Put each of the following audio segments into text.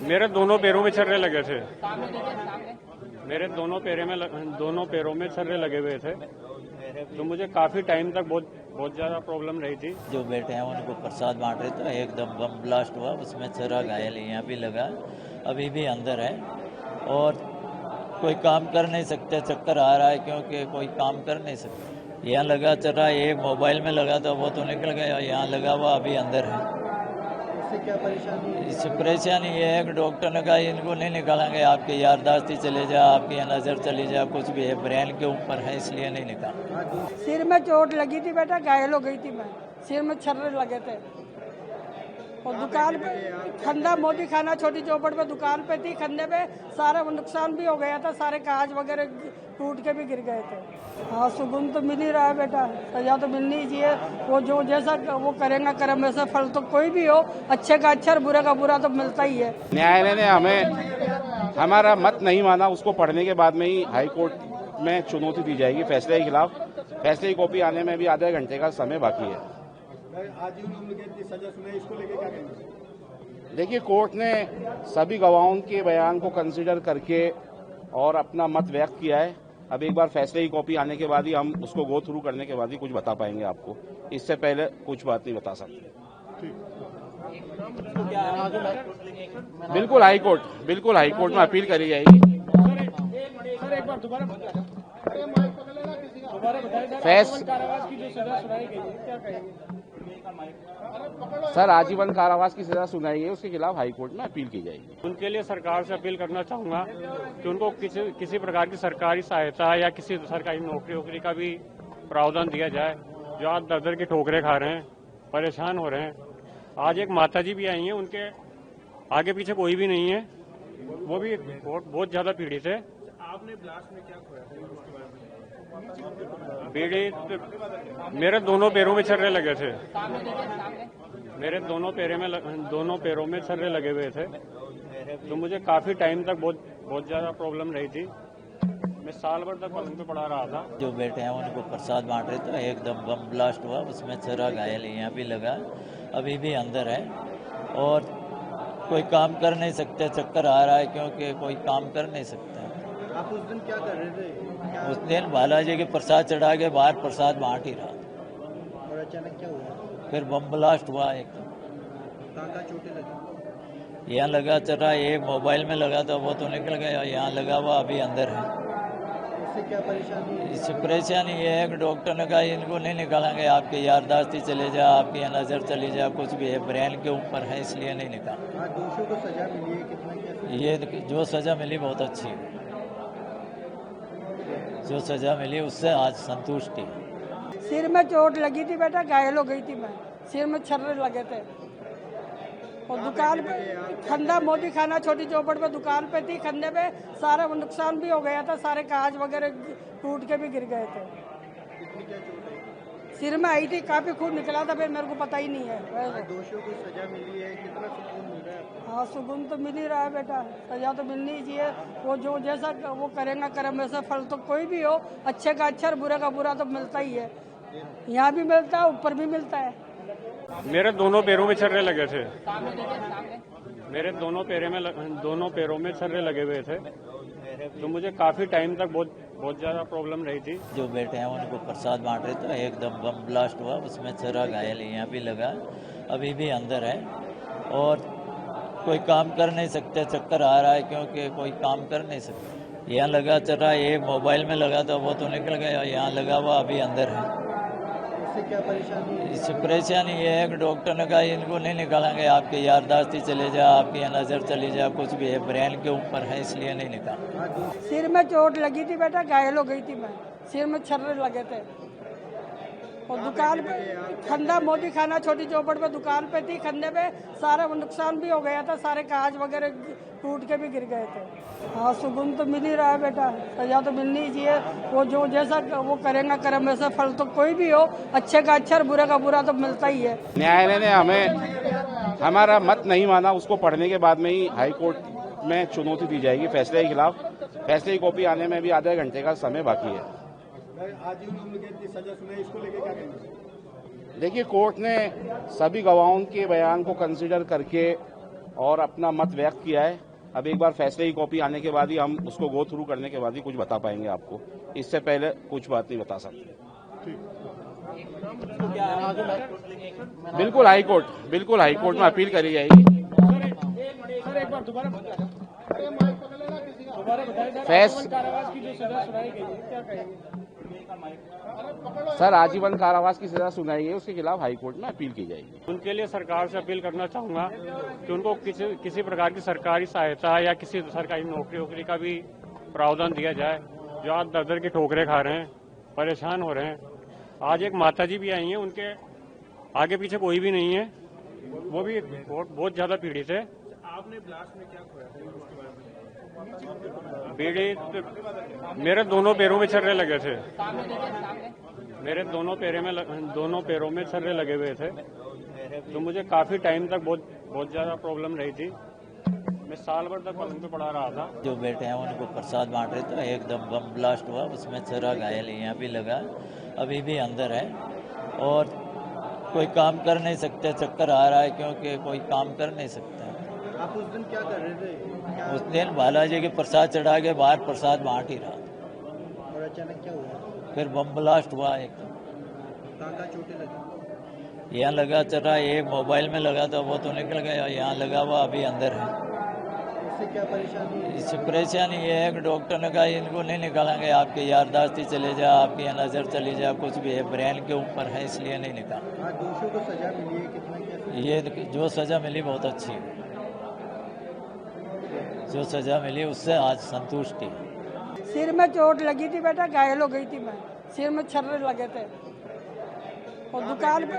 मेरे दोनों पैरों में छर्रे लगे थे। मेरे दोनों पैरों में छर्रे लगे हुए थे, तो मुझे काफी टाइम तक बहुत ज्यादा प्रॉब्लम रही थी। जो बेटे हैं उनको प्रसाद बांट रहे थे, एकदम बम ब्लास्ट हुआ, उसमें छर्रा घायल यहाँ भी लगा, अभी भी अंदर है और कोई काम कर नहीं सकते, चक्कर आ रहा है क्योंकि कोई काम कर नहीं सकते। यहाँ लगा छर्रा, एक मोबाइल में लगा था वो तो निकल गया, यहाँ लगा हुआ अभी अंदर है। इससे क्या परेशानी है? इससे परेशानी ये है कि डॉक्टर ने कहा इनको नहीं निकालेंगे, आपकी याददाश्त चले जा, आपकी नज़र चली जा, कुछ भी है, ब्रेन के ऊपर है, इसलिए नहीं निकाल। सिर में चोट लगी थी बेटा, घायल हो गई थी मैं, सिर में छर्रे लगे थे और दुकान पे खंडा मोदी खाना छोटी चौपड़ पे दुकान पे थी, खंडे पे सारा नुकसान भी हो गया था, सारे कांच वगैरह टूट के भी गिर गए थे। हाँ, सुकून तो मिल ही रहा है बेटा, सजा तो मिलनी ही चाहिए। वो जो जैसा वो करेगा कर्म वैसा फल तो कोई भी हो, अच्छे का अच्छा और बुरे का बुरा तो मिलता ही है। न्यायालय ने हमें हमारा मत नहीं माना, उसको पढ़ने के बाद में ही हाई कोर्ट में चुनौती दी जाएगी फैसले के खिलाफ। फैसले की कॉपी आने में भी आधे घंटे का समय बाकी है। आजीवन उम्र कैद की सजा सुनाई, इसको लेके क्या कहेंगे? देखिए, कोर्ट ने सभी गवाहों के बयान को कंसीडर करके और अपना मत व्यक्त किया है। अब एक बार फैसले की कॉपी आने के बाद ही हम उसको गो थ्रू करने के बाद ही कुछ बता पाएंगे आपको, इससे पहले कुछ बात नहीं बता सकते। बिल्कुल हाई कोर्ट में अपील करी जाएगी। सर, आजीवन कारावास की सजा सुनाई है, उसके खिलाफ हाई कोर्ट में अपील की जाएगी। उनके लिए सरकार से अपील करना चाहूंगा कि उनको किसी प्रकार की सरकारी सहायता या किसी सरकारी नौकरी का भी प्रावधान दिया जाए। जो आज दर की ठोकरें खा रहे हैं, परेशान हो रहे हैं। आज एक माताजी भी आई हैं, उनके आगे पीछे कोई भी नहीं है, वो भी बहुत ज्यादा पीड़ित है। आपने ब्लास्ट में क्या खोया था उसके बारे में? पीड़ित, मेरे दोनों पैरों में छर्रे लगे थे। मेरे दोनों पैरों में छर्रे लगे हुए थे, तो मुझे काफी टाइम तक बहुत ज्यादा प्रॉब्लम रही थी। मैं साल भर तक पलंग पे पड़ा रहा था। जो बेटे हैं उनको प्रसाद बांट रहे थे, एकदम बम ब्लास्ट हुआ, उसमें छर्रा घायल यहाँ भी लगा, अभी भी अंदर है और कोई काम कर नहीं सकते, चक्कर आ रहा है क्योंकि कोई काम कर नहीं सकते। आप उस दिन क्या कर रहे थे? उस दिन बालाजी के प्रसाद चढ़ा के बाहर प्रसाद बांट ही रहा था और अचानक क्या हुआ? फिर बम ब्लास्ट हुआ एकदम। कहाँ चोटें लगी? यहाँ लगा छर्रा, एक मोबाइल में लगा था वो तो निकल गया, यहाँ लगा हुआ अभी अंदर है। इससे क्या परेशानी है? इससे परेशानी ये है कि डॉक्टर ने कहा इनको नहीं निकालेंगे, आपकी याददाश्त चले जा, आपकी नज़र चली जा, कुछ भी है, ब्रेन के ऊपर है, इसलिए नहीं निकाल। आज दोषियों को सजा मिली है, कितना क्या? ये जो सज़ा मिली बहुत अच्छी है, जो सज़ा मिली उससे आज संतुष्टि है। सिर में चोट लगी थी बेटा, घायल हो गई थी मैं, सिर में छर्रे लगे थे और दुकान पे खंडा मोदी खाना छोटी चौपड़ पे दुकान पे थी, खंडे पे सारा नुकसान भी हो गया था, सारे कांच वगैरह टूट के भी गिर गए थे। कितनी क्या चोट है? सिर में आई थी, काफी खून निकला था, फिर मेरे को पता ही नहीं है। आज दोषियों को सजा मिली है, कितना सुकून मिल रहा है आपको? हाँ, सुकून तो मिल ही रहा है बेटा, सजा तो मिलनी ही चाहिए। वो जो जैसा वो करेगा कर्म वैसा फल तो कोई भी हो, अच्छे का अच्छा और बुरे का बुरा तो मिलता ही है। यहाँ भी मिलता है, ऊपर भी मिलता है। मेरे दोनों पैरों में छर्रे लगे थे। मेरे दोनों पैरों में छर्रे लगे हुए थे, तो मुझे काफी टाइम तक बहुत ज्यादा प्रॉब्लम रही थी। जो बेटे हैं उनको प्रसाद बांट रहे थे, एकदम बम ब्लास्ट हुआ, उसमें छर्रा घायल यहाँ भी लगा, अभी भी अंदर है और कोई काम कर नहीं सकते, चक्कर आ रहा है क्योंकि कोई काम कर नहीं सकते। यहाँ लगा छर्रा, एक मोबाइल में लगा था वो तो निकल गया, यहाँ लगा हुआ अभी अंदर है। इससे क्या परेशानी है? इससे परेशानी ये है कि डॉक्टर ने कहा इनको नहीं निकालेंगे, आपकी याददाश्त चले जा, आपकी नज़र चली जा, कुछ भी है, ब्रेन के ऊपर है, इसलिए नहीं निकाल। सिर में चोट लगी थी बेटा, घायल हो गई थी मैं, सिर में छर्रे लगे थे और दुकान पे खंडा मोदी खाना छोटी चौपड़ पे दुकान पे थी, खंडे पे सारा नुकसान भी हो गया था, सारे कांच वगैरह टूट के भी गिर गए थे। हाँ, सुकून तो मिल ही रहा है बेटा, सजा तो मिलनी ही चाहिए। वो जो जैसा वो करेगा कर्म वैसा फल तो कोई भी हो, अच्छे का अच्छा और बुरे का बुरा तो मिलता ही है। न्यायालय ने हमें हमारा मत नहीं माना, उसको पढ़ने के बाद में ही हाई कोर्ट में चुनौती दी जाएगी फैसले के खिलाफ। फैसले की कॉपी आने में भी आधे घंटे का समय बाकी है। आजीवन उम्र कैद की सजा सुनाई, इसको लेके क्या कहेंगे? देखिए, कोर्ट ने सभी गवाहों के बयान को कंसीडर करके और अपना मत व्यक्त किया है। अब एक बार फैसले की कॉपी आने के बाद ही हम उसको गो थ्रू करने के बाद ही कुछ बता पाएंगे आपको। इससे पहले कुछ बात नहीं बता सकते। बिल्कुल हाई कोर्ट में अपील करी जाएगी। सर एक बार दोबारा कारावास की जो सजा सुनाई गई है क्या कहेंगे? सर आजीवन कारावास की सजा सुनाई है, उसके खिलाफ हाई कोर्ट में अपील की जाएगी। उनके लिए सरकार से अपील करना चाहूँगा कि उनको किसी प्रकार की सरकारी सहायता या किसी सरकारी नौकरी का भी प्रावधान दिया जाए। जो आज दर की ठोकरें खा रहे हैं, परेशान हो रहे हैं। आज एक माताजी भी आई हैं, उनके आगे पीछे कोई भी नहीं है, वो भी बहुत ज्यादा पीड़ित है। आपने ब्लास्ट में क्या खोया था उसके बारे में? पीड़ित मेरे दोनों पैरों में छर्रे लगे थे, मेरे दोनों पैरों में छर्रे लगे हुए थे, तो मुझे काफी टाइम तक बहुत ज्यादा प्रॉब्लम रही थी। मैं साल भर तक पलंग पे पड़ा रहा था। जो बेटे हैं उनको प्रसाद बांट रहे थे, एकदम बम ब्लास्ट हुआ, उसमें छर्रा घायल यहाँ भी लगा, अभी भी अंदर है और कोई काम कर नहीं सकते, चक्कर आ रहा है क्योंकि कोई काम कर नहीं सकता। आप उस दिन क्या कर रहे थे? उस दिन बालाजी के प्रसाद चढ़ा के बाहर प्रसाद बांट ही रहा था और अचानक क्या हुआ? फिर बम ब्लास्ट हुआ एकदम। कहाँ चोटें लगी? यहाँ लगा चढ़ा, एक मोबाइल में लगा था वो तो निकल गया, यहाँ लगा हुआ अभी अंदर है। इससे क्या परेशानी है? इससे परेशानी ये है कि डॉक्टर ने कहा इनको नहीं निकालेंगे, आपकी याददाश्ती चले जा, आपकी नज़र चली जा, कुछ भी है, ब्रेन के ऊपर है, इसलिए नहीं निकाल। आज दोषियों को सजा मिली है, कितना क्या? ये जो सज़ा मिली बहुत अच्छी है, जो सज़ा मिली उससे आज संतुष्टि है। सिर में चोट लगी थी बेटा, घायल हो गई थी मैं, सिर में छर्रे लगे थे। और दुकान पे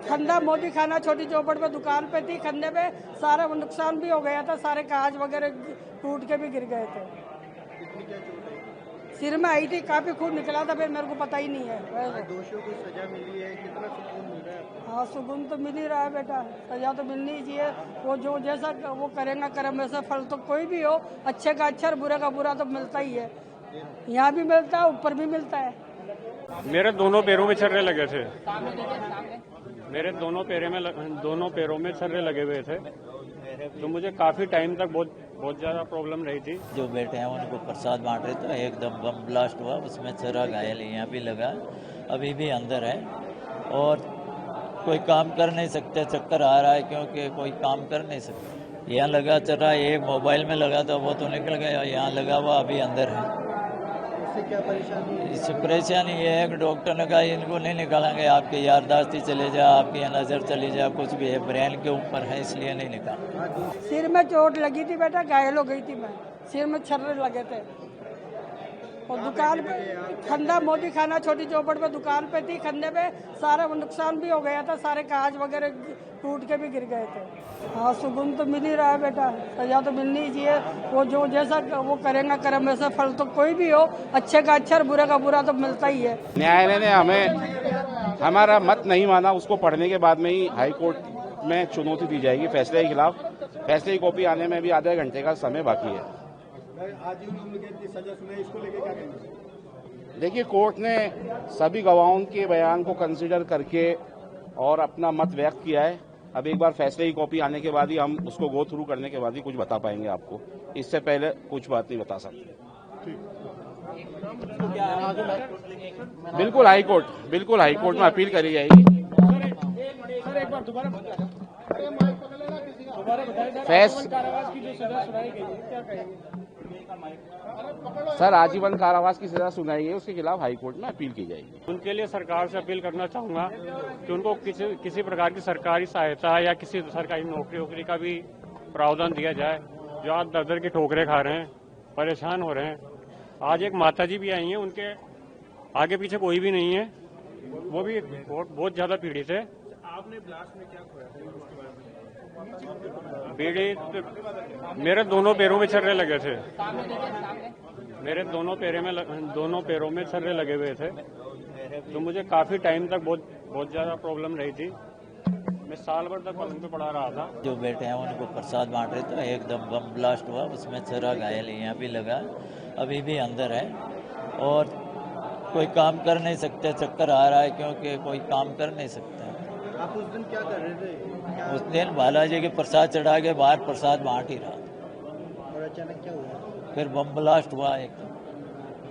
खंडा मोदी खाना छोटी चौपड़ पे दुकान पे थी, खंडे पे सारा नुकसान भी हो गया था, सारे कांच वगैरह टूट के भी गिर गए थे। सिर में आई थी, काफी खून निकला था, फिर मेरे को पता ही नहीं है। दोषियों को सजा मिली है, कितना सुकून मिल रहा है? हाँ सुकून तो मिल ही रहा है बेटा, सजा तो मिलनी ही चाहिए। वो जो जैसा वो करेगा कर्म वैसा फल तो कोई भी हो, अच्छे का अच्छा और बुरे का बुरा तो मिलता ही है। यहाँ भी मिलता है, ऊपर भी मिलता है। मेरे दोनों पैरों में छर्रे लगे थे, मेरे दोनों पैरों में छर्रे लगे हुए थे, तो मुझे काफी टाइम तक बहुत ज्यादा प्रॉब्लम रही थी। जो बेटे हैं उनको प्रसाद बांट रहे थे, एकदम बम ब्लास्ट हुआ, उसमें छर्रा घायल यहाँ भी लगा, अभी भी अंदर है और कोई काम कर नहीं सकते, चक्कर आ रहा है क्योंकि कोई काम कर नहीं सकते। यहाँ लगा चढ़ा, एक मोबाइल में लगा था वो तो निकल गया, यहाँ लगा हुआ अभी अंदर है। इससे क्या परेशानी है? इससे परेशानी ये है कि डॉक्टर ने कहा इनको नहीं निकालेंगे, आपकी याददाश्ती चले जा, आपकी नज़र चली जा, कुछ भी है, ब्रेन के ऊपर है, इसलिए नहीं निकाल। सिर में चोट लगी थी बेटा, घायल हो गई थी मैं, सिर में छर्रे लगे थे। और दुकान पे खंडा मोदी खाना छोटी चौपड़ पे दुकान पे थी, खंडे पे सारा नुकसान भी हो गया था, सारे कांच वगैरह टूट के भी गिर गए थे। हाँ सुकून तो मिल ही रहा है बेटा, सजा तो मिलनी ही चाहिए। वो जो जैसा वो करेगा कर्म वैसा फल तो कोई भी हो, अच्छे का अच्छा और बुरे का बुरा तो मिलता ही है। न्यायालय ने हमें हमारा मत नहीं माना, उसको पढ़ने के बाद में ही हाई कोर्ट में चुनौती दी जाएगी फैसले के खिलाफ। फैसले की कॉपी आने में भी आधे घंटे का समय बाकी है। आजीवन उम्र कैद की सजा सुनाई, इसको लेके क्या कहेंगे? देखिए, कोर्ट ने सभी गवाहों के बयान को कंसीडर करके और अपना मत व्यक्त किया है। अब एक बार फैसले की कॉपी आने के बाद ही हम उसको गो थ्रू करने के बाद ही कुछ बता पाएंगे आपको। इससे पहले कुछ बात नहीं बता सकते। बिल्कुल हाई कोर्ट में अपील करी जाएगी। सर एक बार दोबारा कारावास की जो सजा सुनाई गई है क्या कहेंगे? सर आजीवन कारावास की सजा सुनाई है, उसके खिलाफ हाई कोर्ट में अपील की जाएगी। उनके लिए सरकार से अपील करना चाहूँगा कि उनको किसी प्रकार की सरकारी सहायता या किसी सरकारी नौकरी का भी प्रावधान दिया जाए। जो आज दर की ठोकरें खा रहे हैं, परेशान हो रहे हैं। आज एक माताजी भी आई हैं, उनके आगे पीछे कोई भी नहीं है, वो भी बहुत ज्यादा पीड़ित है। आपने ब्लास्ट में क्या खोया था उसके बारे में? पीड़ित मेरे दोनों पैरों में छर्रे लगे थे, मेरे दोनों पैरों में छर्रे लगे हुए थे, तो मुझे काफी टाइम तक बहुत ज्यादा प्रॉब्लम रही थी। मैं साल भर तक पलंग पे पड़ा रहा था। जो बेटे हैं उनको प्रसाद बांट रहे थे, एकदम बम ब्लास्ट हुआ, उसमें छर्रा घायल यहाँ भी लगा, अभी भी अंदर है और कोई काम कर नहीं सकते, चक्कर आ रहा है क्योंकि कोई काम कर नहीं सकता। आप उस दिन क्या कर रहे थे? उस दिन बालाजी के प्रसाद चढ़ा के बाहर प्रसाद बांट ही रहा। और अचानक क्या हुआ? फिर बम ब्लास्ट हुआ एक।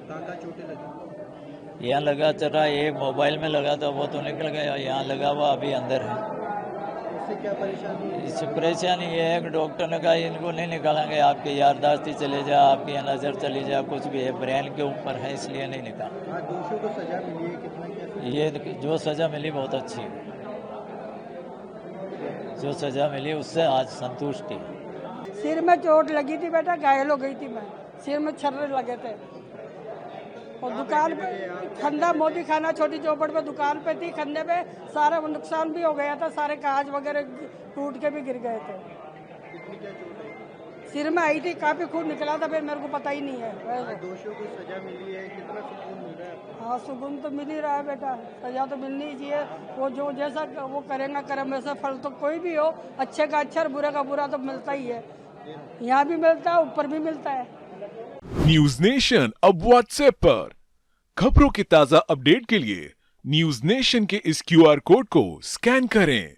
कहाँ चोटें लगी? यहाँ लगा चढ़ा, एक मोबाइल में लगा था वो तो निकल गया, यहाँ लगा हुआ अभी अंदर है। उससे क्या परेशानी है? इससे परेशानी ये है कि डॉक्टर ने कहा इनको नहीं निकालेंगे, आपकी याददाश्त चले जा, आपकी नज़र चली जा, कुछ भी है ब्रेन के ऊपर है, इसलिए नहीं निकाल। आज दोषियों को सजा मिली है, कितना क्या? ये जो सज़ा मिली बहुत अच्छी है, जो सज़ा मिली उससे आज संतुष्टि है। सिर में चोट लगी थी बेटा, घायल हो गई थी मैं, सिर में छर्रे लगे थे। और दुकान पे खंडा मोदी खाना छोटी चौपड़ पे दुकान पे थी, खंडे पे सारा नुकसान भी हो गया था, सारे कांच वगैरह टूट के भी गिर गए थे। कितनी क्या चोट है? सिर में आई थी, काफी खून निकला था, फिर मेरे को पता ही नहीं है। आज दोषियों को सजा मिली है, कितना सुकून मिल रहा है आपको? हाँ, सुकून तो मिल ही रहा है बेटा, सजा तो मिलनी ही चाहिए। वो जो जैसा वो करेगा कर्म वैसा फल तो कोई भी हो, अच्छे का अच्छा और बुरे का बुरा तो मिलता ही है। यहाँ भी मिलता है, ऊपर भी मिलता है। न्यूज नेशन अब व्हाट्सएप पर खबरों के ताजा अपडेट के लिए न्यूज नेशन के इस QR कोड को स्कैन करें।